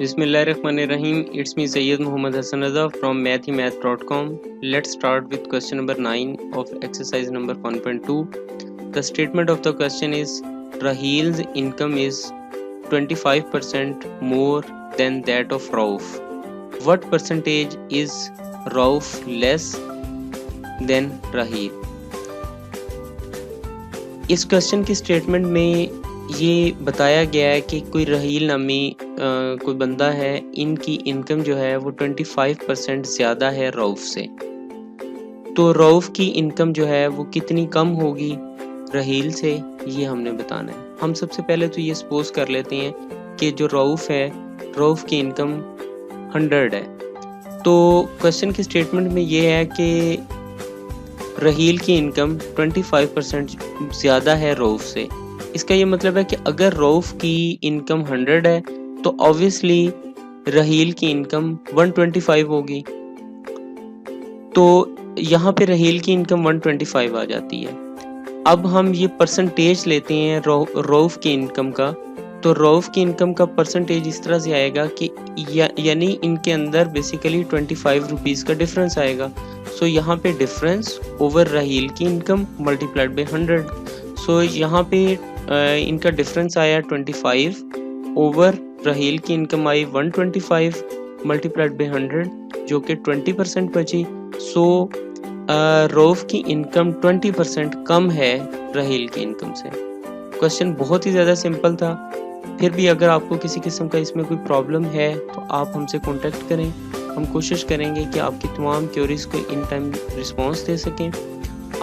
Bismillahirrahmanirrahim. It's me Sayyid Muhammad Hassan Raza from mathymath.com. Let's start with question number 9 of exercise number 1.2. The statement of the question is Rahil's income is 25% more than that of Rauf. What percentage is Rauf less than Rahil? इस question की statement में ये बताया गया है कि कोई रहील नामी कोई बंदा है, इनकी इनकम जो है वो 25% ज़्यादा है रऊफ़ से। तो रऊफ़ की इनकम जो है वो कितनी कम होगी रहील से, ये हमने बताना है। हम सबसे पहले तो ये सपोज कर लेते हैं कि जो रऊफ़ है, रऊफ़ की इनकम 100 है। तो क्वेश्चन की स्टेटमेंट में ये है कि रहील की इनकम 25% ज़्यादा है रऊफ़ से। इसका ये मतलब है कि अगर रऊफ़ की इनकम 100 है तो ऑब्वियसली रहील की इनकम 125 होगी। तो यहाँ पे रहील की इनकम 125 आ जाती है। अब हम ये परसेंटेज लेते हैं रऊफ़ की इनकम का, तो रऊफ़ की इनकम का परसेंटेज इस तरह से आएगा कि यानी इनके अंदर बेसिकली 25 रुपीज़ का डिफरेंस आएगा। सो यहाँ पे डिफरेंस ओवर रहील की इनकम मल्टीप्लाइड बाई 100। सो यहाँ पे इनका डिफरेंस आया 25 ओवर रहील की इनकम आई 125 मल्टीप्लाइड बाई 100 जो कि 20% बची। सो रऊफ़ की इनकम 20% कम है रहील की इनकम से। क्वेश्चन बहुत ही ज़्यादा सिंपल था। फिर भी अगर आपको किसी किस्म का इसमें कोई प्रॉब्लम है तो आप हमसे कांटेक्ट करें। हम कोशिश करेंगे कि आपकी तमाम क्वेरीज को इन टाइम रिस्पांस दे सकें।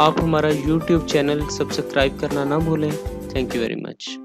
आप हमारा YouTube चैनल सब्सक्राइब करना ना भूलें। Thank you very much.